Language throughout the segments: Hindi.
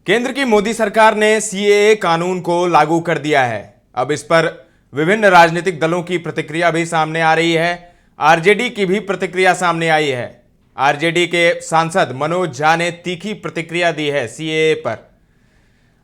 केंद्र की मोदी सरकार ने सीएए कानून को लागू कर दिया है। अब इस पर विभिन्न राजनीतिक दलों की प्रतिक्रिया भी सामने आ रही है। आरजेडी की भी प्रतिक्रिया सामने आई है। आरजेडी के सांसद मनोज झा ने तीखी प्रतिक्रिया दी है सीएए पर।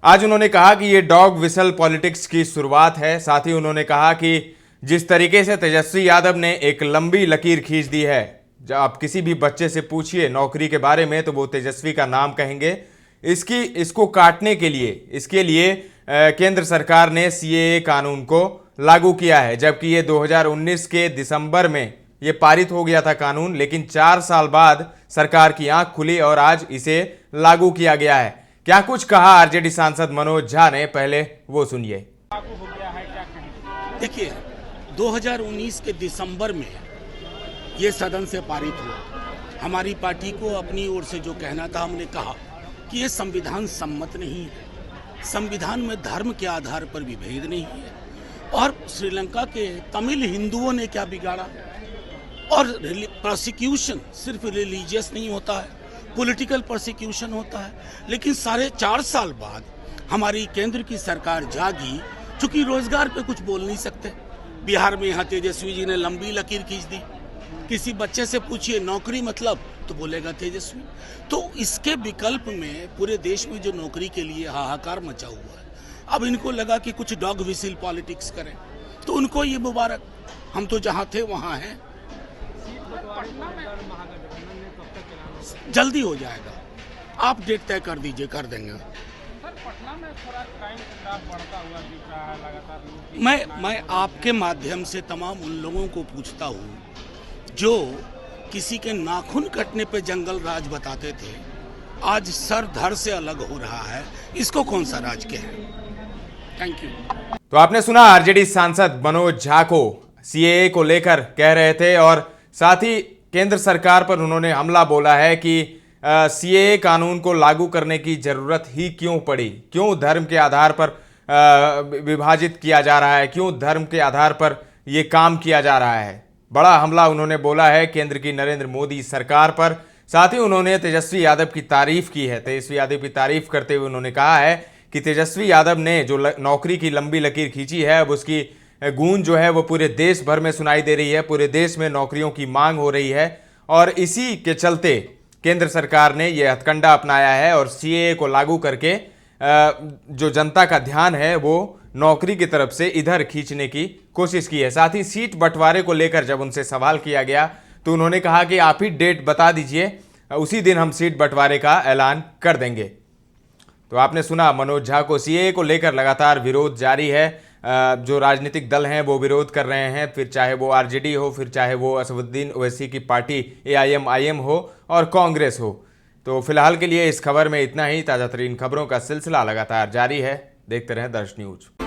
आज उन्होंने कहा कि ये डॉग विसल पॉलिटिक्स की शुरुआत है। साथ ही उन्होंने कहा कि जिस तरीके से तेजस्वी यादव ने एक लंबी लकीर खींच दी है, जब आप किसी भी बच्चे से पूछिए नौकरी के बारे में तो वो तेजस्वी का नाम कहेंगे। इसको काटने के लिए इसके लिए केंद्र सरकार ने सीएए कानून को लागू किया है, जबकि ये 2019 के दिसंबर में ये पारित हो गया था कानून, लेकिन 4 साल बाद सरकार की आंख खुली और आज इसे लागू किया गया है। क्या कुछ कहा आरजेडी सांसद मनोज झा ने, पहले वो सुनिए। देखिए, 2019 के दिसंबर में ये सदन से पारित हुआ। हमारी पार्टी को अपनी ओर से जो कहना था, हमने कहा कि ये संविधान सम्मत नहीं है। संविधान में धर्म के आधार पर विभेद नहीं है। और श्रीलंका के तमिल हिंदुओं ने क्या बिगाड़ा? और प्रोसिक्यूशन सिर्फ रिलीजियस नहीं होता है, पॉलिटिकल प्रोसिक्यूशन होता है। लेकिन 4.5 साल बाद हमारी केंद्र की सरकार जागी, चूंकि रोजगार पे कुछ बोल नहीं सकते। बिहार में यहाँ तेजस्वी जी ने लंबी लकीर खींच दी। किसी बच्चे से पूछिए नौकरी मतलब, तो बोलेगा तेजस्वी। तो इसके विकल्प में पूरे देश में जो नौकरी के लिए हाहाकार मचा हुआ है, अब इनको लगा कि कुछ डॉग विसिल पॉलिटिक्स करें, तो उनको ये मुबारक। हम तो जहां थे वहां हैं। जल्दी हो जाएगा, आप डेट तय कर दीजिए, कर देंगे। मैं आपके माध्यम से तमाम उन लोगों को पूछता हूँ जो किसी के नाखून कटने पे जंगल राज बताते थे, आज सर धड़ से अलग हो रहा है। इसको कौन सा राज कहे? Thank you. तो आपने सुना आरजेडी सांसद मनोज झा को सीएए को लेकर कह रहे थे, और साथ ही केंद्र सरकार पर उन्होंने हमला बोला है कि सीएए कानून को लागू करने की जरूरत ही क्यों पड़ी, क्यों धर्म के आधार पर विभाजित किया जा रहा है, क्यों धर्म के आधार पर यह काम किया जा रहा है। बड़ा हमला उन्होंने बोला है केंद्र की नरेंद्र मोदी सरकार पर। साथ ही उन्होंने तेजस्वी यादव की तारीफ की है। तेजस्वी यादव की तारीफ करते हुए उन्होंने कहा है कि तेजस्वी यादव ने जो नौकरी की लंबी लकीर खींची है, अब उसकी गूंज जो है वो पूरे देश भर में सुनाई दे रही है। पूरे देश में नौकरियों की मांग हो रही है और इसी के चलते केंद्र सरकार ने यह हथकंडा अपनाया है और सीएए को लागू करके जो जनता का ध्यान है वो नौकरी की तरफ से इधर खींचने की कोशिश की है। साथ ही सीट बंटवारे को लेकर जब उनसे सवाल किया गया तो उन्होंने कहा कि आप ही डेट बता दीजिए, उसी दिन हम सीट बंटवारे का ऐलान कर देंगे। तो आपने सुना मनोज झा को। सीएए को लेकर लगातार विरोध जारी है। जो राजनीतिक दल हैं वो विरोध कर रहे हैं, फिर चाहे वो आरजेडी हो, फिर चाहे वो असदुद्दीन ओवैसी की पार्टी एआईएमआईएम हो और कांग्रेस हो। तो फिलहाल के लिए इस खबर में इतना ही। ताज़ा तरीन खबरों का सिलसिला लगातार जारी है। देखते रहें दर्श न्यूज।